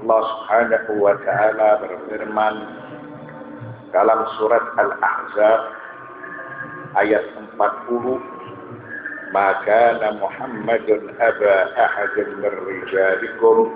Allah Subhanahu wa taala berfirman dalam surat Al-Ahzab ayat 40, "Maka Muhammadun aba ahadin min rijalikum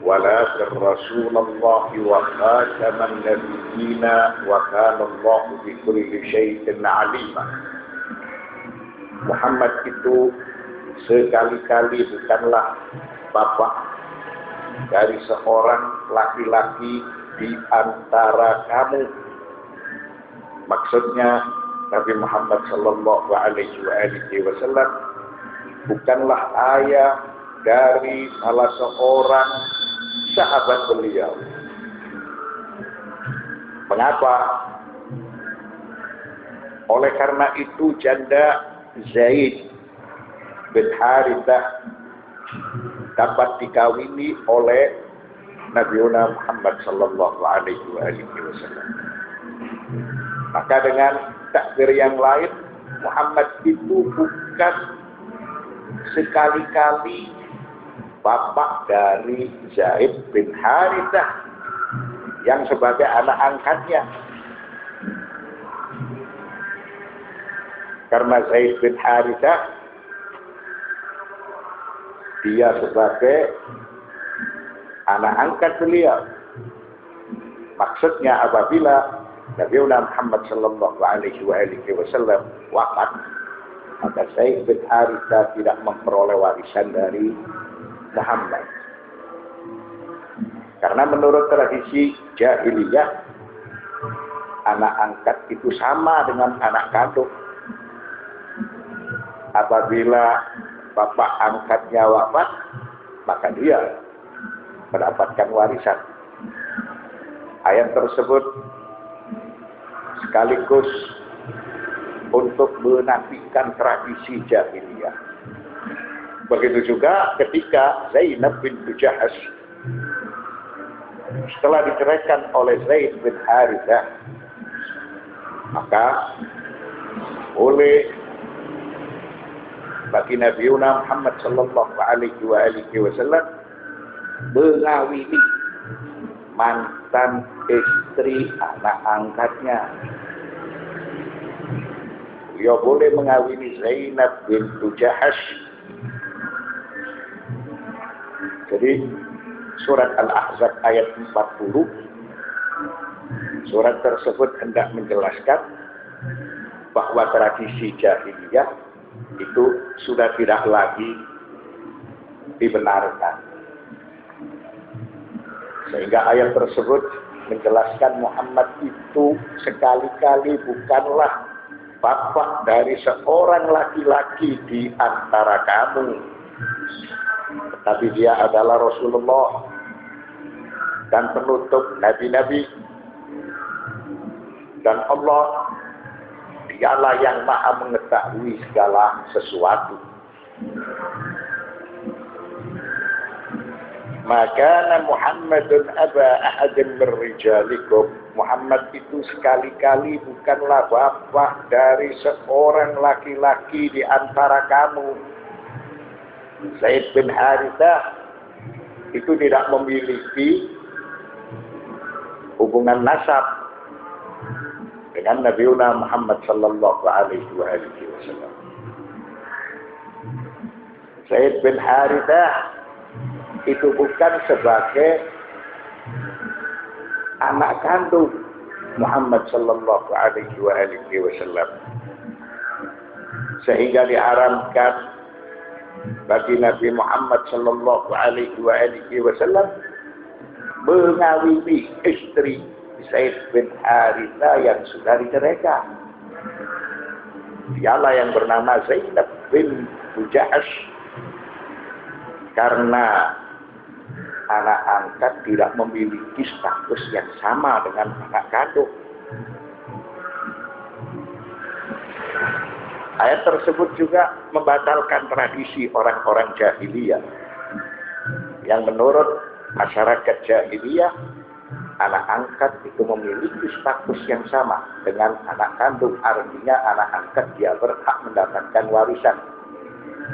walakin Rasulullah wa khataman nabiyyina wa kana Allah bikulli syai'in 'alima." Muhammad itu sekali-kali bukanlah bapak dari seorang laki-laki di antara kamu. Maksudnya Nabi Muhammad sallallahu alaihi wasallam bukanlah ayah dari salah seorang sahabat beliau. Mengapa? Oleh karena itu janda Zaid bin Harithah dapat dikawini oleh Nabi Muhammad sallallahu alaihi wasallam. Maka dengan takbir yang lain, Muhammad itu bukan sekali-kali bapak dari Zaid bin Harithah yang sebagai anak angkatnya. Karena Zaid bin Harithah dia sebagai anak angkat beliau. Maksudnya apabila Nabi Muhammad sallallahu alaihi wasallam wafat, maka Zaid bin Harithah tidak memperoleh warisan dari Muhammad. Karena menurut tradisi jahiliyah, anak angkat itu sama dengan anak kandung. Apabila bapak angkatnya wafat, maka dia mendapatkan warisan. Ayat tersebut sekaligus untuk menafikan tradisi jahiliyah. Begitu juga ketika Zainab bintu Jahash setelah diceraikan oleh Zaid bin Harithah, maka oleh bagi Nabi Muhammad sallallahu alaihi wasallam mengawini mantan istri anak angkatnya. Beliau boleh mengawini Zainab bintu Jahash. Jadi surat Al-Ahzab ayat 40, surat tersebut hendak menjelaskan bahwa tradisi jahiliyah itu sudah tidak lagi dibenarkan. Sehingga ayat tersebut menjelaskan Muhammad itu sekali-kali bukanlah bapak dari seorang laki-laki di antara kamu, tetapi dia adalah Rasulullah dan penutup nabi-nabi. Dan Allah, dialah yang maha mengetahui segala sesuatu. Maka Muhammadun aba ahadin min rijalikum. Muhammad itu sekali-kali bukanlah bapak dari seorang laki-laki di antara kamu. Zaid bin Harithah itu tidak memiliki hubungan nasab dengan Nabi Muhammad sallallahu alaihi wasallam. Zaid bin Harithah itu bukan sebagai anak kandung Muhammad sallallahu alaihi wasallam. Sehingga diharamkan bagi Nabi Muhammad sallallahu alaihi wasallam mengawini istri Zaid bin Harithah yang sudah diceraikan. Dialah yang bernama Zainab bin Jahash. Karena anak angkat tidak memiliki status yang sama dengan anak kandung. Ayat tersebut juga membatalkan tradisi orang-orang jahiliyah yang menurut masyarakat jahiliyah anak angkat itu memiliki status yang sama dengan anak kandung. Artinya anak angkat dia berhak mendapatkan warisan.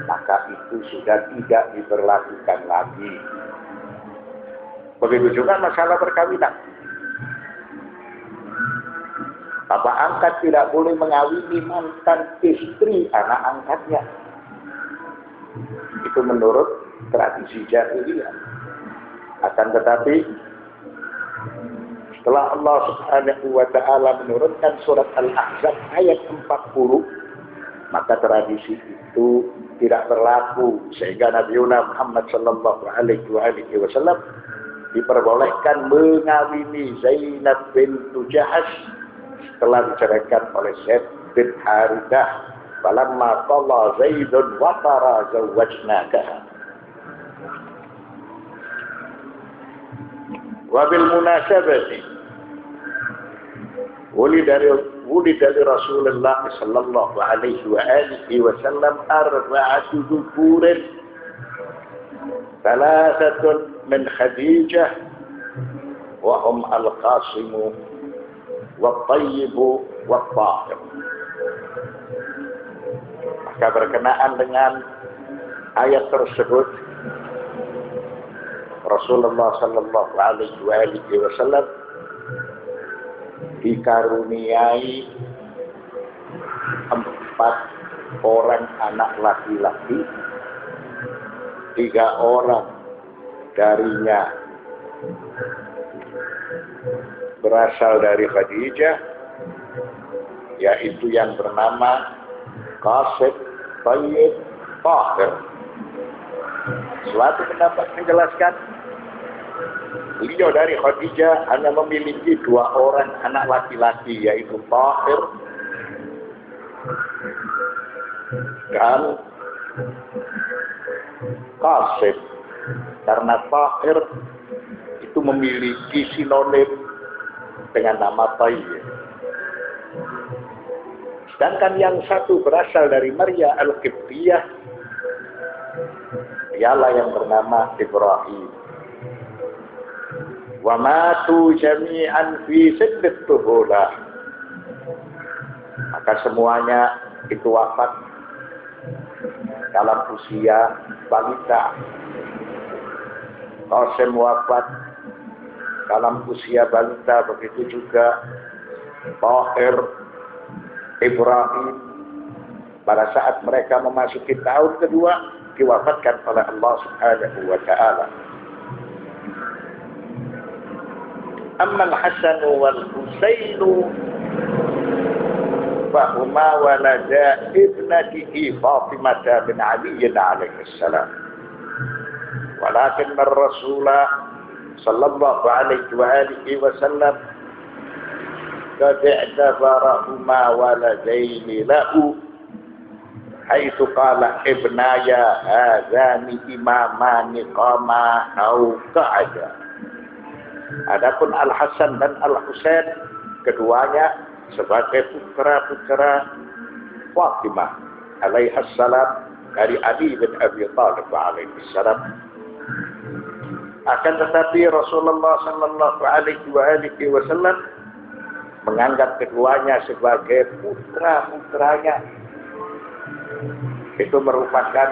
Maka itu sudah tidak diberlakukan lagi. Begitu juga masalah perkawinan. Bapak angkat tidak boleh mengawini mantan istri anak angkatnya. Itu menurut tradisi jahiliyah. Akan tetapi setelah Allah Subhanahu wa taala menurunkan surat Al-Ahzab ayat 40, maka tradisi itu tidak berlaku sehingga Nabi Muhammad sallallahu alaihi wasallam diperbolehkan mengawini Zainab bintu Jahash setelah diceraikan oleh Zaid bin Harithah. Falamma qalla Zaidun wa tara zawwajnakaha. Wa bil munasabati ولد لرسول الله صلى الله عليه وآله وسلم 4 ذكور 3 من خديجة وهم القاسم والطيب والطاهر. Maka berkenaan dengan ayat tersebut, Rasulullah sallallahu alaihi wasallam dikaruniai 4 orang anak laki-laki, 3 orang darinya berasal dari Khadijah, yaitu yang bernama Qasim, Tayyib, Tahir. Suatu pendapat menjelaskan beliau dari Khadijah hanya memiliki 2 orang anak laki-laki, yaitu Tahir dan Qasim. Karena Tahir itu memiliki sinonim dengan nama Tayyib. Sedangkan yang satu berasal dari Maria Al-Qibtiyah, dialah yang bernama Ibrahim. Wa matu jami'an fi siddit tuhulah. Maka semuanya itu wafat dalam usia balita. Qasim wafat dalam usia balita, begitu juga Tahir, Ibrahim. Pada saat mereka memasuki tahun kedua, diwafatkan oleh Allah Subhanahu wa taala. Amma al-Hasan wal Husain fahuma walada ibnatihi Fatimah bin Ali alaihi salam. Walakin ar-Rasul sallallahu alaihi wasallam qad i'tabarahuma waladaini lahu haitsu qala ibnaya hadzani imamani qama au qa'ada. Adapun Al-Hasan dan Al-Husain, keduanya sebagai putra-putra Fatimah alaihissalam dari Ali bin Abi Thalib alaihissalam. Akan tetapi Rasulullah sallallahu alaihi wasallam menganggap keduanya sebagai putra-putranya. Itu merupakan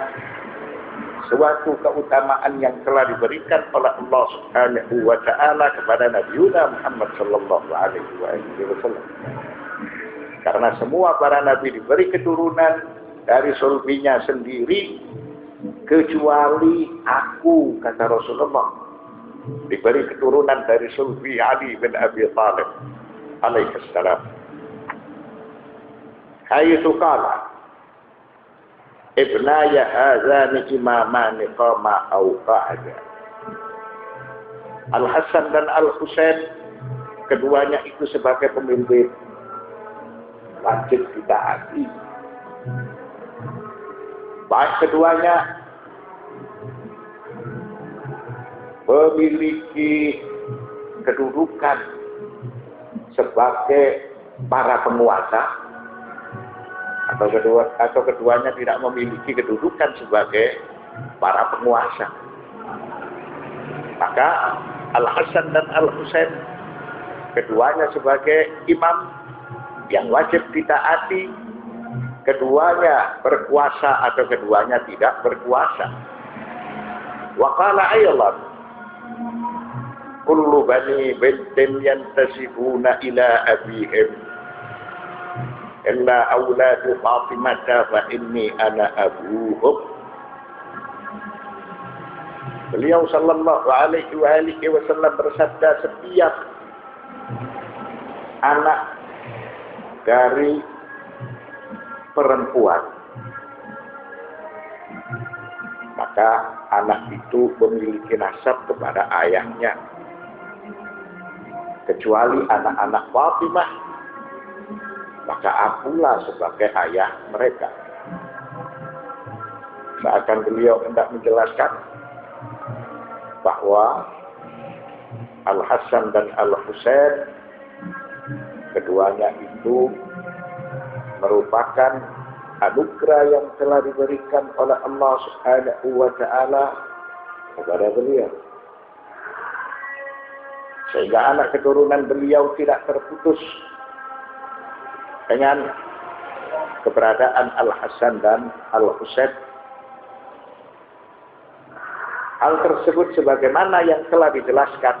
suatu keutamaan yang telah diberikan oleh Allah Subhanahu wa taala kepada Nabi Muhammad sallallahu alaihi wasallam. Karena semua para nabi diberi keturunan dari sulbinya sendiri, kecuali aku, kata Rasulullah, diberi keturunan dari sulbi Ali bin Abi Thalib alaihi salam. Haitsu qala ibnaya hadzani imamani qama au qa'ada. Al-Hasan dan Al-Husain, keduanya itu sebagai pemimpin wajib ditaati. Baik keduanya memiliki kedudukan sebagai para penguasa, atau keduanya tidak memiliki kedudukan sebagai para penguasa. Maka Al-Hasan dan Al-Husain, keduanya sebagai imam yang wajib ditaati, keduanya berkuasa atau keduanya tidak berkuasa. Wa qala aylan, kullu bani bintin yantasibuna ila abihim illa auladu Fatimah fa inni ana abuhum. Beliau sallallahu alaihi wasallam bersabda, setiap anak dari perempuan, maka anak itu memiliki nasab kepada ayahnya, kecuali anak-anak Fatimah, maka akulah sebagai ayah mereka. Seakan beliau hendak menjelaskan bahwa Al-Hasan dan Al-Husain keduanya itu merupakan anugerah yang telah diberikan oleh Allah Subhanahu wa taala kepada beliau, sehingga anak keturunan beliau tidak terputus dengan keberadaan Al-Hasan dan Al-Husain. Hal tersebut sebagaimana yang telah dijelaskan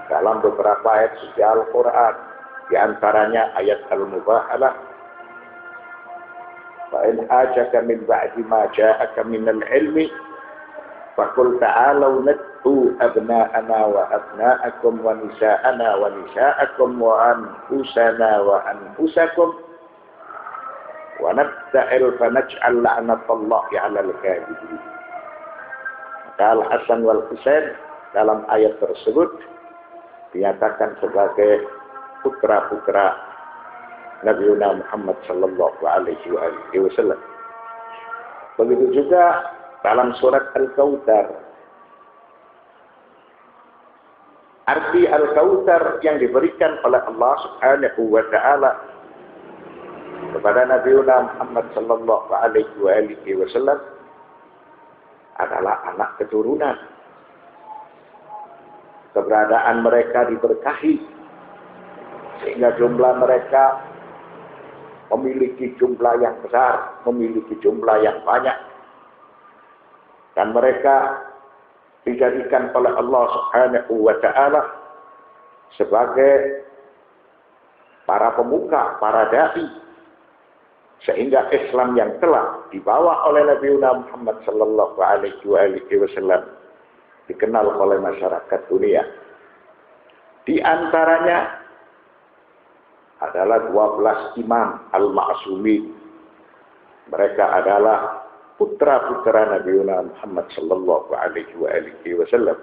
dalam beberapa ayat suci Al-Quran, di antaranya ayat Al-Mubahalah, fa in hajaka min ba'di ma ja'aka min al-ilmi faqul ta'alu nad'u abna'ana wa abna'akum wa nisa'ana wa nisa'akum wa anfusana wa anfusakum wa nabta'il fa naj'al la'natallahi 'alal kadhibin. Al-Hasan wal Husain dalam ayat tersebut dinyatakan sebagai putra-putra Nabi Muhammad sallallahu alaihi wasallam. Begitu juga dalam surat Al-Kautsar. Arti Al-Kautsar yang diberikan oleh Allah Subhanahu wa taala kepada Nabi Muhammad sallallahu alaihi wasallam adalah anak keturunan. Keberadaan mereka diberkahi sehingga jumlah mereka memiliki jumlah yang besar, memiliki jumlah yang banyak, dan mereka dijadikan oleh Allah Subhanahu wa taala sebagai para pemuka, para dai, sehingga Islam yang telah dibawa oleh Nabi Muhammad sallallahu alaihi wasallam dikenal oleh masyarakat dunia. Di antaranya adalah 12 imam al-ma'sumin. Mereka adalah putra-putra Nabi Muhammad sallallahu alaihi wasallam.